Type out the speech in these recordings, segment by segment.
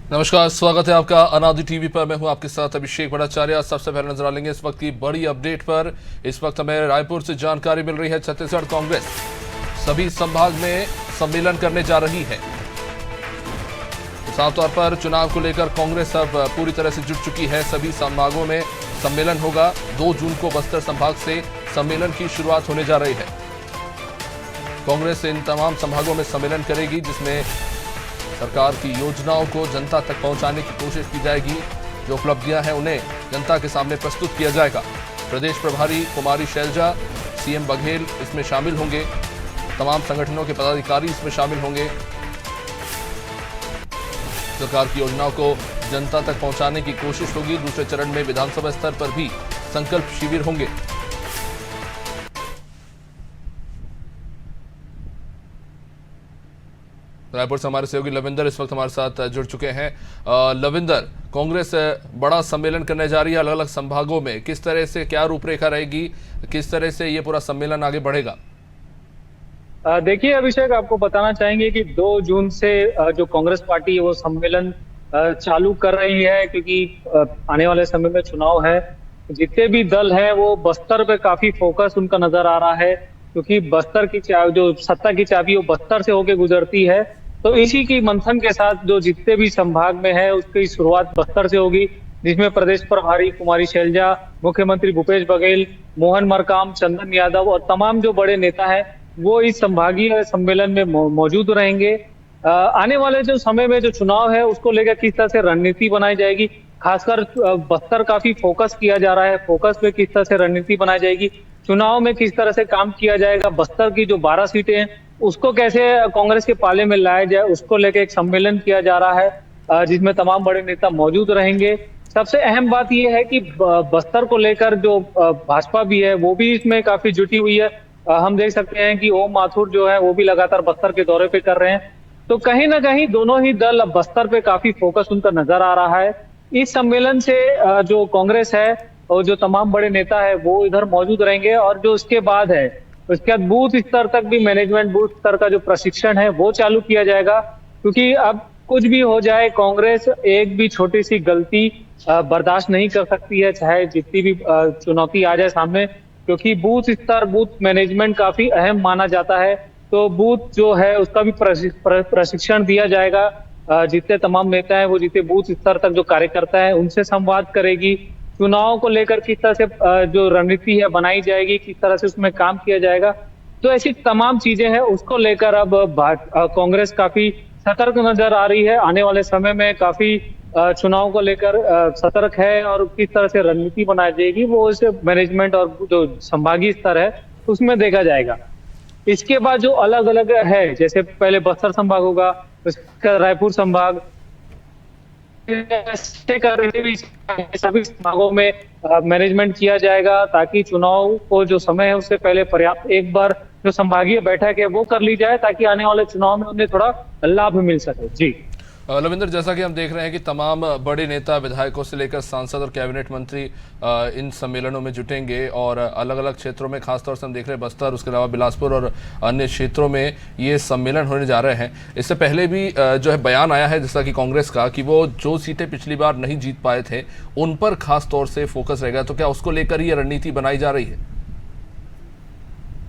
नमस्कार, स्वागत है आपका अनादि टीवी पर। मैं हूं आपके साथ अभिषेक भट्टाचार्य। सबसे पहले नजर डालेंगे इस वक्त की बड़ी अपडेट पर। इस वक्त हमें रायपुर से जानकारी मिल रही है, छत्तीसगढ़ कांग्रेस सभी संभाग में सम्मेलन करने जा रही है। साफ तौर पर चुनाव को लेकर कांग्रेस अब पूरी तरह से जुट चुकी है। सभी संभागों में सम्मेलन होगा। 2 जून को बस्तर संभाग से सम्मेलन की शुरुआत होने जा रही है। कांग्रेस इन तमाम संभागों में सम्मेलन करेगी, जिसमें सरकार की योजनाओं को जनता तक पहुंचाने की कोशिश की जाएगी। जो उपलब्धियां हैं उन्हें जनता के सामने प्रस्तुत किया जाएगा। प्रदेश प्रभारी कुमारी शैलजा, सीएम बघेल इसमें शामिल होंगे। तमाम संगठनों के पदाधिकारी इसमें शामिल होंगे। सरकार की योजनाओं को जनता तक पहुंचाने की कोशिश होगी। दूसरे चरण में विधानसभा स्तर पर भी संकल्प शिविर होंगे। रायपुर से हमारे सहयोगी लविंदर इस वक्त हमारे साथ जुड़ चुके हैं। लविंदर, कांग्रेस बड़ा सम्मेलन करने जा रही है अलग अलग संभागों में। किस तरह से, क्या रूपरेखा रहेगी, किस तरह से ये पूरा सम्मेलन आगे बढ़ेगा? देखिए अभिषेक, आपको बताना चाहेंगे कि 2 जून से जो कांग्रेस पार्टी है वो सम्मेलन चालू कर रही है, क्योंकि आने वाले समय में चुनाव है। जितने भी दल हैं वो बस्तर पे काफी फोकस उनका नजर आ रहा है, क्योंकि बस्तर की जो सत्ता की चाबी वो बस्तर से होके गुजरती है। तो इसी की मंथन के साथ जो जितने भी संभाग में है उसकी शुरुआत बस्तर से होगी, जिसमें प्रदेश प्रभारी कुमारी शैलजा, मुख्यमंत्री भूपेश बघेल, मोहन मरकाम, चंदन यादव और तमाम जो बड़े नेता हैं वो इस संभागीय सम्मेलन में मौजूद रहेंगे। आने वाले जो समय में जो चुनाव है उसको लेकर किस तरह से रणनीति बनाई जाएगी, खासकर बस्तर काफी फोकस किया जा रहा है। फोकस पे किस तरह से रणनीति बनाई जाएगी, चुनाव में किस तरह से काम किया जाएगा, बस्तर की जो 12 सीटें हैं उसको कैसे कांग्रेस के पाले में लाया जाए, उसको लेकर एक सम्मेलन किया जा रहा है, जिसमें तमाम बड़े नेता मौजूद रहेंगे। सबसे अहम बात यह है कि बस्तर को लेकर जो भाजपा भी है वो भी इसमें काफी जुटी हुई है। हम देख सकते हैं कि ओम माथुर जो है वो भी लगातार बस्तर के दौरे पे कर रहे हैं। तो कहीं ना कहीं दोनों ही दल अब बस्तर पे काफी फोकस उनका नजर आ रहा है। इस सम्मेलन से जो कांग्रेस है और जो तमाम बड़े नेता है वो इधर मौजूद रहेंगे, और जो उसके बाद है उसके बाद बूथ स्तर तक भी मैनेजमेंट बूथ स्तर का जो प्रशिक्षण है वो चालू किया जाएगा। क्योंकि अब कुछ भी हो जाए, कांग्रेस एक भी छोटी सी गलती बर्दाश्त नहीं कर सकती है, चाहे जितनी भी चुनौती आ जाए सामने, क्योंकि बूथ स्तर, बूथ मैनेजमेंट काफी अहम माना जाता है। तो बूथ जो है उसका भी प्रशिक्षण दिया जाएगा। जितने तमाम नेता हैं वो जितने बूथ स्तर तक जो कार्यकर्ता है उनसे संवाद करेगी। चुनाव को लेकर किस तरह से जो रणनीति है बनाई जाएगी, किस तरह से उसमें काम किया जाएगा, तो ऐसी तमाम चीजें हैं उसको लेकर अब कांग्रेस काफी सतर्क नजर आ रही है। आने वाले समय में काफी चुनाव को लेकर सतर्क है, और किस तरह से रणनीति बनाई जाएगी वो इसे मैनेजमेंट और जो संभागीय स्तर है उसमें देखा जाएगा। इसके बाद जो अलग अलग है, जैसे पहले बस्तर संभाग होगा, उसका रायपुर संभाग, ऐसे करके भी सभी संभागों में मैनेजमेंट किया जाएगा, ताकि चुनाव को जो समय है उससे पहले पर्याप्त एक बार जो संभागीय बैठक है वो कर ली जाए, ताकि आने वाले चुनाव में उन्हें थोड़ा लाभ मिल सके। जी लविंदर, जैसा कि हम देख रहे हैं कि तमाम बड़े नेता, विधायकों से लेकर सांसद और कैबिनेट मंत्री इन सम्मेलनों में जुटेंगे, और अलग अलग क्षेत्रों में, खासतौर से हम देख रहे हैं बस्तर, उसके अलावा बिलासपुर और अन्य क्षेत्रों में ये सम्मेलन होने जा रहे हैं। इससे पहले भी जो है बयान आया है जैसा कि कांग्रेस का, कि वो जो सीटें पिछली बार नहीं जीत पाए थे उन पर खास तौर से फोकस रहेगा। तो क्या उसको लेकर ये रणनीति बनाई जा रही है?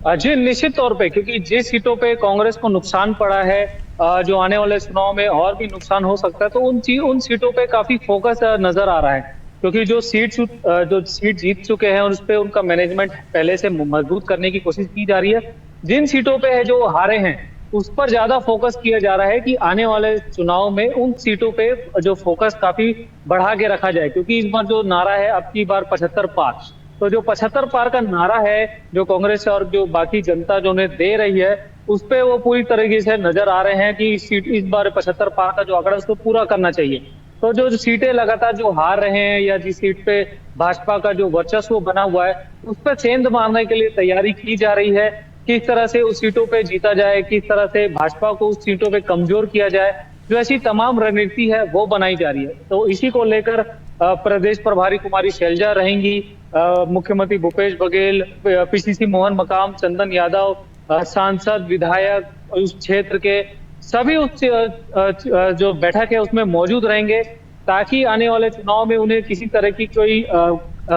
जी निश्चित तौर पे, क्योंकि जिस सीटों पे कांग्रेस को नुकसान पड़ा है, जो आने वाले चुनाव में और भी नुकसान हो सकता है, तो उन सीटों पे काफी फोकस नजर आ रहा है। क्योंकि जो सीट जीत चुके हैं उस पे उनका मैनेजमेंट पहले से मजबूत करने की कोशिश की जा रही है। जिन सीटों पे है जो हारे हैं उस पर ज्यादा फोकस किया जा रहा है कि आने वाले चुनाव में उन सीटों पे जो फोकस काफी बढ़ा के रखा जाए। क्योंकि इस बार जो नारा है अब की बार 75 पार, तो जो 75 पार का नारा है जो कांग्रेस और जो बाकी जनता जो उन्हें दे रही है उस पे वो पूरी तरीके से नजर आ रहे हैं कि इस बार 75 पार का जो आंकड़ा उसको पूरा करना चाहिए। तो जो सीटें लगातार जो हार रहे हैं, या जिस सीट पे भाजपा का जो वर्चस्व बना हुआ है उस पर सेंध मारने के लिए तैयारी की जा रही है। किस तरह से उस सीटों पे जीता जाए, किस तरह से भाजपा को उस सीटों पे कमजोर किया जाए, जो ऐसी तमाम रणनीति है वो बनाई जा रही है। तो इसी को लेकर प्रदेश प्रभारी कुमारी शैलजा रहेंगी, मुख्यमंत्री भूपेश बघेल, पीसीसी मोहन मकाम, चंदन यादव, सांसद, विधायक, उस क्षेत्र के सभी उस जो बैठक है उसमें मौजूद रहेंगे, ताकि आने वाले चुनाव में उन्हें किसी तरह की कोई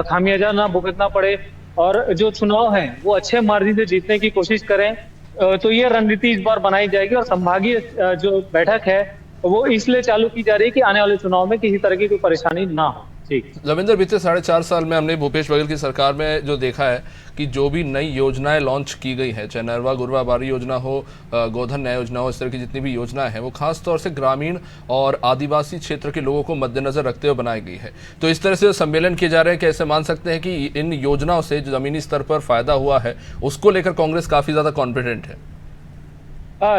खामियाजा ना भुगतना पड़े और जो चुनाव है वो अच्छे मार्जिन से जीतने की कोशिश करें। तो ये रणनीति इस बार बनाई जाएगी और संभागीय जो बैठक है वो इसलिए चालू की जा रही है कि आने वाले चुनाव में किसी तरह की कोई परेशानी ना हो। जी रविंद्र, बीते 4.5 साल में हमने भूपेश बघेल की सरकार में जो देखा है कि जो भी नई योजनाएं लॉन्च की गई हैं, चाहे नरवा गुरवा बारी योजना हो, गोधन न्याय योजना हो, इस तरह की जितनी भी योजनाएं हैं वो खास तौर से ग्रामीण और आदिवासी क्षेत्र के लोगों को मद्देनजर रखते हुए बनाई गई है। तो इस तरह से सम्मेलन किए जा रहे हैं, कैसे मान सकते हैं कि इन योजनाओं से जो जमीनी स्तर पर फायदा हुआ है उसको लेकर कांग्रेस काफी ज्यादा कॉन्फिडेंट है?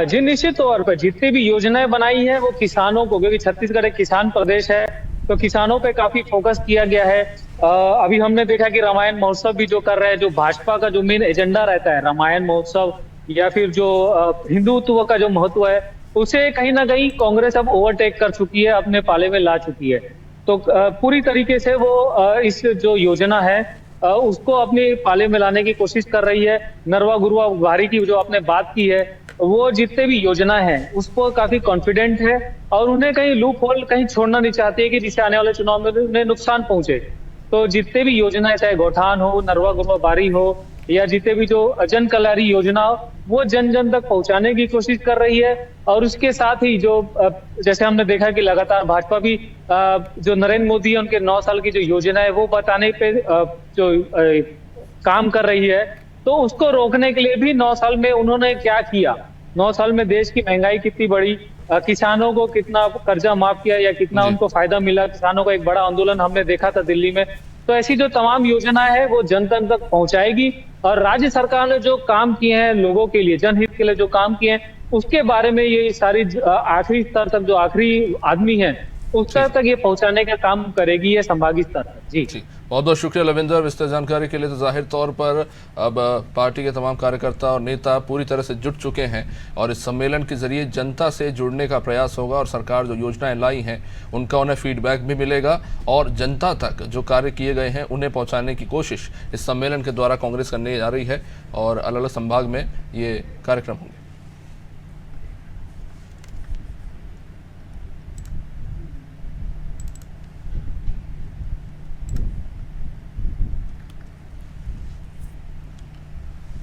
जी निश्चित तौर पर जितनी भी योजनाएं बनाई है वो किसानों को, क्योंकि छत्तीसगढ़ एक किसान प्रदेश है तो किसानों पे काफी फोकस किया गया है। अभी हमने देखा कि रामायण महोत्सव भी जो कर रहे हैं, जो भाजपा का जो मेन एजेंडा रहता है रामायण महोत्सव या फिर जो हिंदुत्व का जो महत्व है उसे कहीं ना कहीं कांग्रेस अब ओवरटेक कर चुकी है, अपने पाले में ला चुकी है। तो पूरी तरीके से वो इस जो योजना है उसको अपने पाले में लाने की कोशिश कर रही है। नरवा गुरवा बारी की जो आपने बात की है, वो जितने भी योजना है उस पर काफी कॉन्फिडेंट है और उन्हें कहीं लूप होल कहीं छोड़ना नहीं चाहती है कि जिससे आने वाले चुनाव में उन्हें नुकसान पहुंचे। तो जितने भी योजनाएं, चाहे गौठान हो, नरवा गुरवा बारी हो या जितने भी जो जन कल्याणी योजना हो, वो जन जन तक पहुंचाने की कोशिश कर रही है। और उसके साथ ही जो जैसे हमने देखा कि लगातार भाजपा भी जो नरेंद्र मोदी है उनके 9 साल की जो योजना है वो बताने पे जो काम कर रही है, तो उसको रोकने के लिए भी 9 साल में उन्होंने क्या किया, 9 साल में देश की महंगाई कितनी बढ़ी, किसानों को कितना कर्जा माफ किया या कितना उनको फायदा मिला, किसानों का एक बड़ा आंदोलन हमने देखा था दिल्ली में। तो ऐसी जो तमाम योजनाएं हैं वो जनता तक पहुंचाएगी और राज्य सरकार ने जो काम किए हैं लोगों के लिए, जनहित के लिए जो काम किए हैं उसके बारे में ये सारी आखिरी स्तर तक जो आखिरी आदमी है उस स्तर तक ये पहुंचाने का काम करेगी ये संभागीय स्तर तक। जी बहुत बहुत शुक्रिया रविंद्र विस्तृत जानकारी के लिए। तो जाहिर तौर पर अब पार्टी के तमाम कार्यकर्ता और नेता पूरी तरह से जुट चुके हैं और इस सम्मेलन के जरिए जनता से जुड़ने का प्रयास होगा और सरकार जो योजनाएं लाई हैं उनका उन्हें फीडबैक भी मिलेगा और जनता तक जो कार्य किए गए हैं उन्हें पहुंचाने की कोशिश इस सम्मेलन के द्वारा कांग्रेस करने जा रही है और अलग अलग संभाग में ये कार्यक्रम होंगे।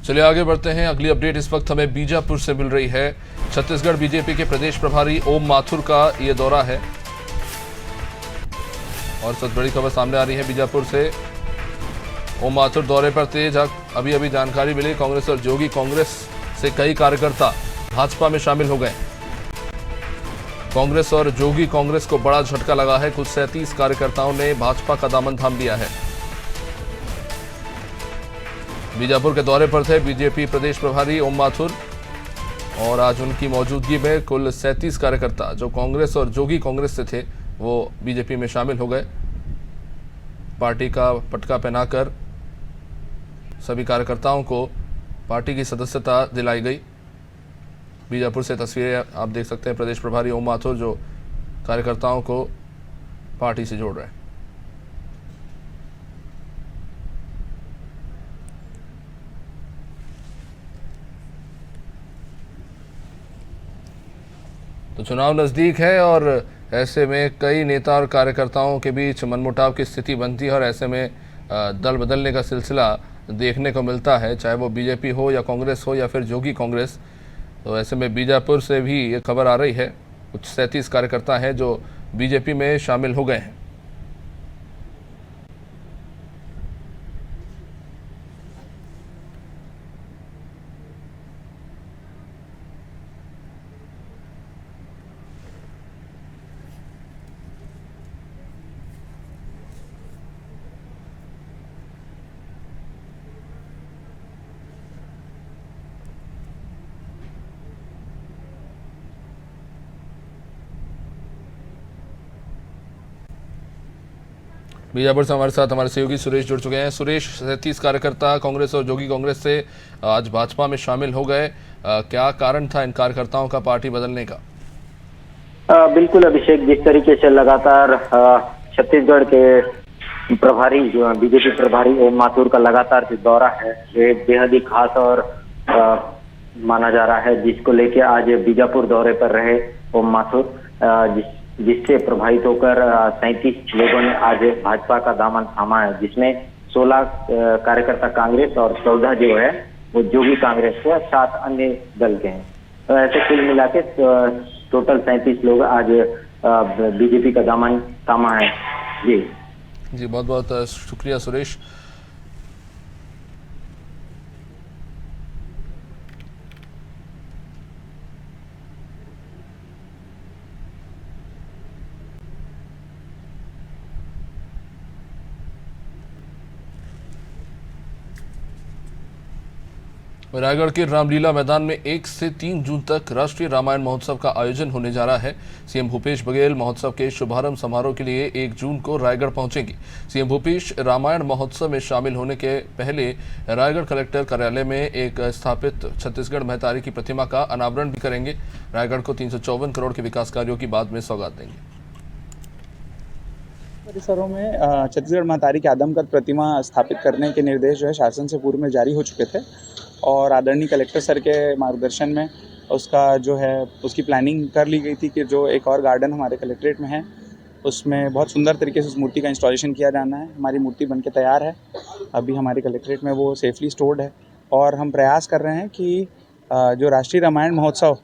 चलिए आगे बढ़ते हैं। अगली अपडेट इस वक्त हमें बीजापुर से मिल रही है। छत्तीसगढ़ बीजेपी के प्रदेश प्रभारी ओम माथुर का ये दौरा है और सबसे बड़ी खबर सामने आ रही है बीजापुर से। ओम माथुर दौरे पर तेज। अभी अभी जानकारी मिली कांग्रेस और जोगी कांग्रेस से कई कार्यकर्ता भाजपा में शामिल हो गए। कांग्रेस और जोगी कांग्रेस को बड़ा झटका लगा है। कुल 37 कार्यकर्ताओं ने भाजपा का दामन थाम लिया है। बीजापुर के दौरे पर थे बीजेपी प्रदेश प्रभारी ओम माथुर और आज उनकी मौजूदगी में कुल 37 कार्यकर्ता जो कांग्रेस और जोगी कांग्रेस से थे वो बीजेपी में शामिल हो गए। पार्टी का पटका पहनाकर सभी कार्यकर्ताओं को पार्टी की सदस्यता दिलाई गई। बीजापुर से तस्वीरें आप देख सकते हैं। प्रदेश प्रभारी ओम माथुर जो कार्यकर्ताओं को पार्टी से जोड़ रहे हैं। तो चुनाव नज़दीक है और ऐसे में कई नेता और कार्यकर्ताओं के बीच मनमुटाव की स्थिति बनती है और ऐसे में दल बदलने का सिलसिला देखने को मिलता है, चाहे वो बीजेपी हो या कांग्रेस हो या फिर जोगी कांग्रेस। तो ऐसे में बीजापुर से भी ये खबर आ रही है कुछ 37 कार्यकर्ता हैं जो बीजेपी में शामिल हो गए हैं। बीजापुर से हमारे साथ हमारे सहयोगी सुरेश जुड़ चुके हैं। सुरेश, 37 कार्यकर्ता कांग्रेस और जोगी कांग्रेस से आज भाजपा में शामिल हो गए, क्या कारण था इन कार्यकर्ताओं का पार्टी बदलने का? बिल्कुल अभिषेक, जिस तरीके से लगातार छत्तीसगढ़ के प्रभारी बीजेपी प्रभारी ओम माथुर का लगातार जो दौरा है ये बेहद ही खास और माना जा रहा है, जिसको लेके आज बीजापुर दौरे पर रहे ओम माथुर, जिससे प्रभावित होकर 37 लोगों ने आज भाजपा का दामन थामा है, जिसमें 16 कार्यकर्ता कांग्रेस और 14 जो है वो जोगी कांग्रेस के, 7 अन्य दल के हैं। तो ऐसे कुल मिला के टोटल 37 लोग आज बीजेपी का दामन थामा है। जी बहुत बहुत शुक्रिया सुरेश। रायगढ़ के रामलीला मैदान में 1 से 3 जून तक राष्ट्रीय रामायण महोत्सव का आयोजन होने जा रहा है। सीएम भूपेश बघेल महोत्सव के शुभारंभ समारोह के लिए 1 जून को रायगढ़ पहुंचेंगे। सीएम भूपेश रामायण महोत्सव में शामिल होने के पहले रायगढ़ कलेक्टर कार्यालय में एक स्थापित छत्तीसगढ़ महतारी की प्रतिमा का अनावरण भी करेंगे। रायगढ़ को 354 करोड़ के विकास कार्यों की बाद में सौगात देंगे। परिसरों में छत्तीसगढ़ महतारी की आदमकद प्रतिमा स्थापित करने के निर्देश जो है शासन से पूर्व में जारी हो चुके थे और आदरणीय कलेक्टर सर के मार्गदर्शन में उसका जो है उसकी प्लानिंग कर ली गई थी कि जो एक और गार्डन हमारे कलेक्ट्रेट में है उसमें बहुत सुंदर तरीके से उस मूर्ति का इंस्टॉलेशन किया जाना है। हमारी मूर्ति बनके तैयार है, अभी हमारे कलेक्ट्रेट में वो सेफली स्टोर्ड है और हम प्रयास कर रहे हैं कि जो राष्ट्रीय रामायण महोत्सव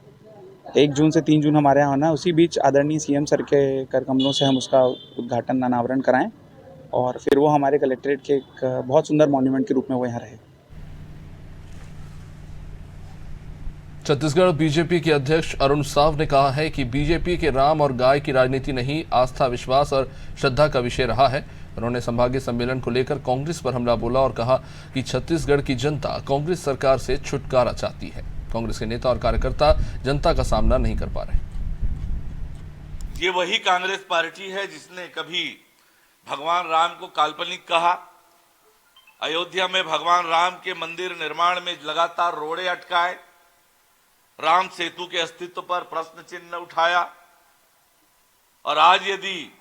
1 जून से 3 जून हमारे यहाँ होना है, उसी बीच आदरणीय सीएम सर के कर कमलों से हम उसका उद्घाटन अनावरण कराएं और फिर वो हमारे कलेक्ट्रेट के एक बहुत सुंदर मॉन्यूमेंट के रूप में वो यहाँ रहे। छत्तीसगढ़ बीजेपी के अध्यक्ष अरुण साव ने कहा है कि बीजेपी के राम और गाय की राजनीति नहीं, आस्था, विश्वास और श्रद्धा का विषय रहा है। उन्होंने संभागीय सम्मेलन को लेकर कांग्रेस पर हमला बोला और कहा कि छत्तीसगढ़ की जनता कांग्रेस सरकार से छुटकारा चाहती है। कांग्रेस के नेता और कार्यकर्ता जनता का सामना नहीं कर पा रहे। ये वही कांग्रेस पार्टी है जिसने कभी भगवान राम को काल्पनिक कहा, अयोध्या में भगवान राम के मंदिर निर्माण में लगातार रोड़े अटकाए, राम सेतु के अस्तित्व पर प्रश्न चिन्ह उठाया और आज यदि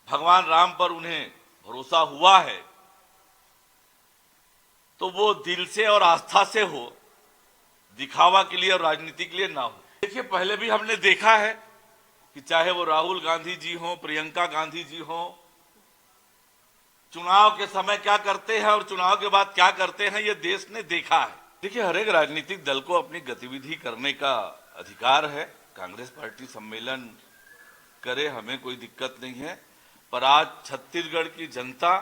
भगवान राम पर उन्हें भरोसा हुआ है तो वो दिल से और आस्था से हो, दिखावा के लिए और राजनीति के लिए ना हो। देखिए, पहले भी हमने देखा है कि चाहे वो राहुल गांधी जी हो, प्रियंका गांधी जी हो, चुनाव के समय क्या करते हैं और चुनाव के बाद क्या करते हैं, ये देश ने देखा है। देखिए, हर एक राजनीतिक दल को अपनी गतिविधि करने का अधिकार है। कांग्रेस पार्टी सम्मेलन करे, हमें कोई दिक्कत नहीं है, पर आज छत्तीसगढ़ की जनता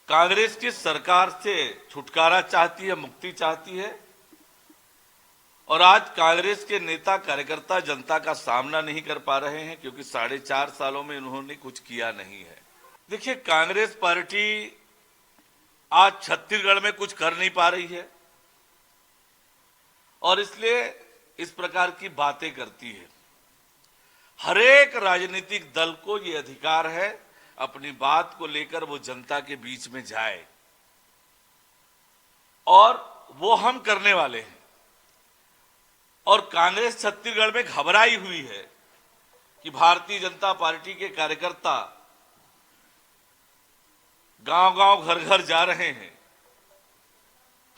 कांग्रेस की सरकार से छुटकारा चाहती है, मुक्ति चाहती है और आज कांग्रेस के नेता कार्यकर्ता जनता का सामना नहीं कर पा रहे हैं क्योंकि 4.5 सालों में उन्होंने कुछ किया नहीं है। देखिए, कांग्रेस पार्टी आज छत्तीसगढ़ में कुछ कर नहीं पा रही है और इसलिए इस प्रकार की बातें करती है। हर एक राजनीतिक दल को यह अधिकार है अपनी बात को लेकर वो जनता के बीच में जाए और वो हम करने वाले हैं। और कांग्रेस छत्तीसगढ़ में घबराई हुई है कि भारतीय जनता पार्टी के कार्यकर्ता गांव-गांव, घर-घर जा रहे हैं,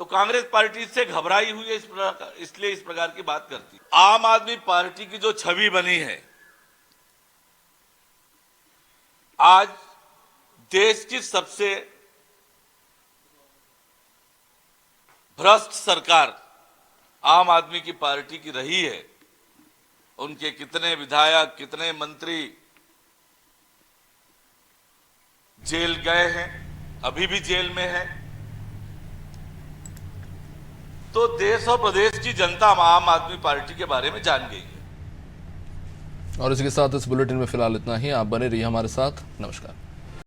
तो कांग्रेस पार्टी इससे घबराई हुई है, इसलिए इस प्रकार की बात करती है। आम आदमी पार्टी की जो छवि बनी है, आज देश की सबसे भ्रष्ट सरकार आम आदमी की पार्टी की रही है। उनके कितने विधायक, कितने मंत्री जेल गए हैं, अभी भी जेल में है। तो देश और प्रदेश की जनता आम आदमी पार्टी के बारे में जान गई है। और इसी के साथ इस बुलेटिन में फिलहाल इतना ही। आप बने रहिए हमारे साथ। नमस्कार।